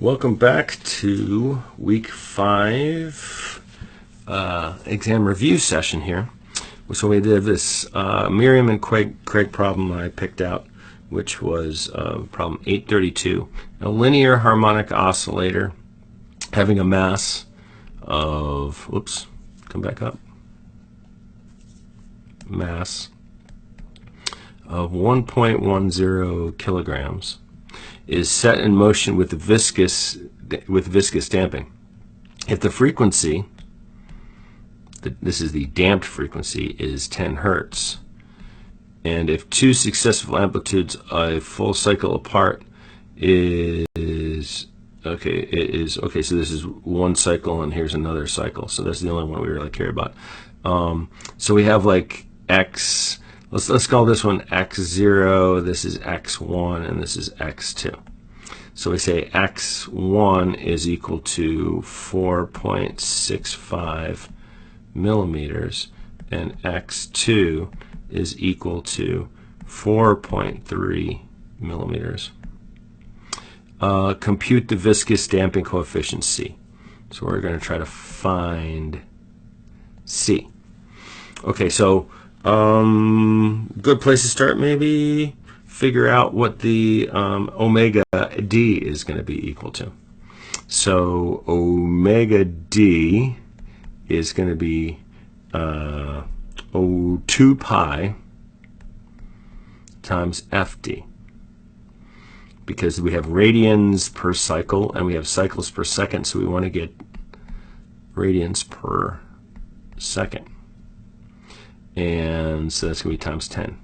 Welcome back to week 5 exam review session here. So we did this Miriam and Craig problem I picked out, which was problem 832. A linear harmonic oscillator having a mass of, mass of 1.10 kilograms is set in motion with viscous damping. If the frequency, this is the damped frequency, is 10 hertz, and if two successive amplitudes a full cycle apart is okay, so this is one cycle and here's another cycle, so that's the only one we really care about. So we have like x. Let's call this one x0, this is x1, and this is x2. So we say x1 is equal to 4.65 millimeters, and x2 is equal to 4.3 millimeters. Compute the viscous damping coefficient C. So we're going to try to find C. Okay, so good place to start, maybe figure out what the omega d is going to be equal to. So omega d is going to be 2 pi times fd, because we have radians per cycle and we have cycles per second, so we want to get radians per second. And so that's going to be times 10.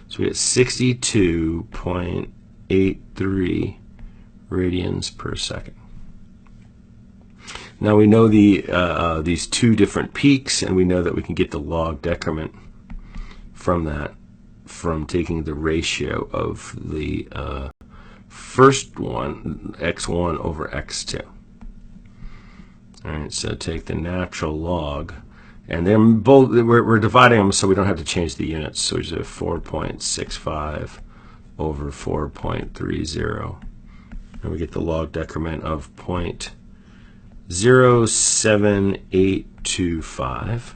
So we get 62.83 radians per second. Now we know these two different peaks, and we know that we can get the log decrement from that, from taking the ratio of the first one, x1 over x2. All right, so take the natural log. And then both, we're dividing them so we don't have to change the units. So we just have 4.65 over 4.30. And we get the log decrement of 0.07825.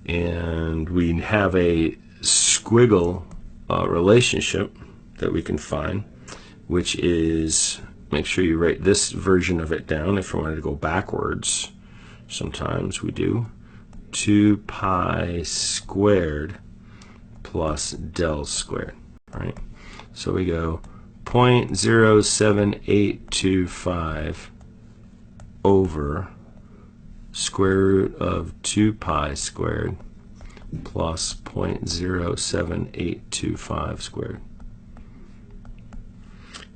And we have a squiggle relationship that we can find, which is, make sure you write this version of it down if you wanted to go backwards. Sometimes we do 2 pi squared plus del squared. All right, so we go 0.07825 over square root of 2 pi squared plus 0.07825 squared.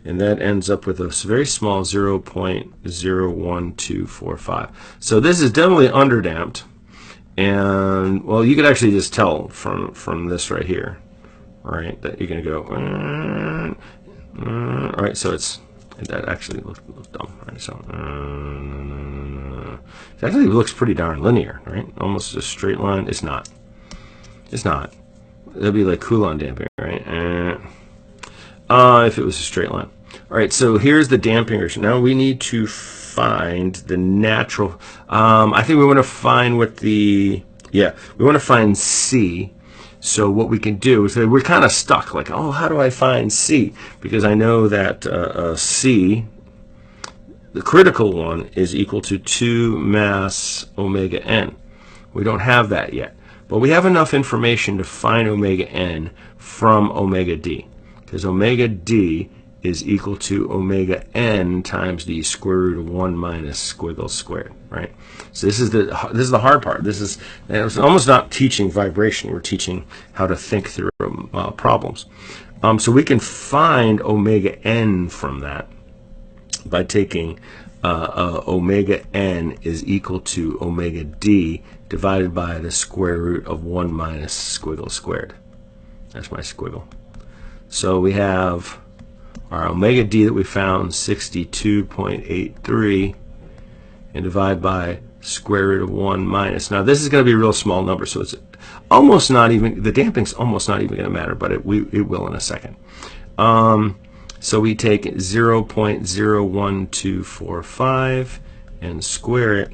And that ends up with a very small 0.01245. So this is definitely underdamped, and well, you could actually just tell from this right here, right, that you're going to go. All right, so that actually looks dumb, right? So it actually looks pretty darn linear, right? Almost a straight line. It's not. It's not. That'd be like Coulomb damping, right? If it was a straight line. All right, so here's the damping ratio. Now we need to find the natural. I think we want to find what we want to find C. So what we can do is, we're kind of stuck, like, oh, how do I find C? Because I know that C, the critical one, is equal to 2 mass omega n. We don't have that yet, but we have enough information to find omega n from omega d, because omega d is equal to omega n times the square root of 1 minus squiggle squared, right? So this is the hard part. It's almost not teaching vibration. We're teaching how to think through problems. So we can find omega n from that by taking omega n is equal to omega d divided by the square root of 1 minus squiggle squared. That's my squiggle. So we have our omega d that we found, 62.83, and divide by square root of 1 minus. Now this is going to be a real small number, so it's almost not even, the damping's almost not even going to matter, but it will in a second. So we take 0.01245 and square it,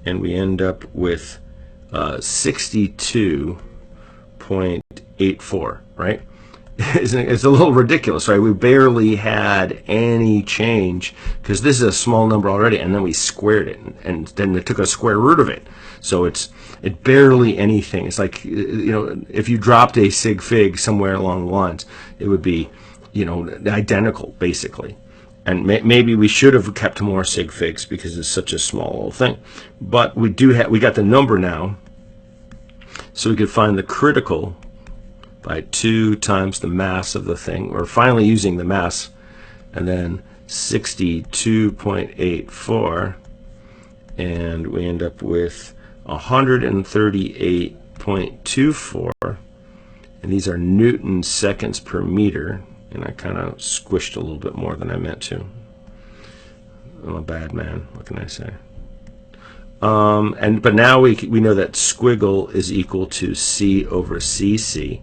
and we end up with 62.84, right? It's a little ridiculous, right? We barely had any change because this is a small number already, and then we squared it, and then we took a square root of it. So it's barely anything. It's like, if you dropped a sig fig somewhere along the lines, it would be, identical basically. And maybe we should have kept more sig figs because it's such a small little thing. But we got the number now, so we could find the critical by 2 times the mass of the thing. We're finally using the mass, and then 62.84, and we end up with 138.24, and these are Newton seconds per meter, and I kind of squished a little bit more than I meant to. I'm a bad man, what can I say? But now we know that squiggle is equal to C over CC.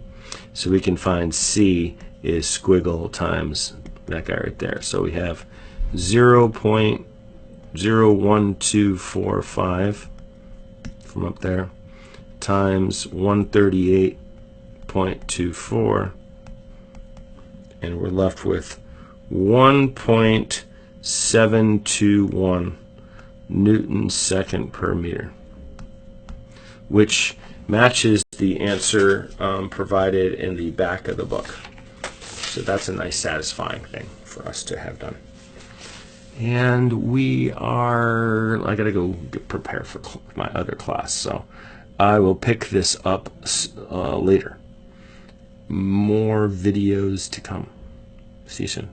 So we can find C is squiggle times that guy right there. So we have 0.01245 from up there times 138.24, and we're left with 1.721 Newton second per meter, which matches the answer provided in the back of the book. So that's a nice satisfying thing for us to have done. And I gotta go prepare for my other class, so I will pick this up later. More videos to come. See you soon.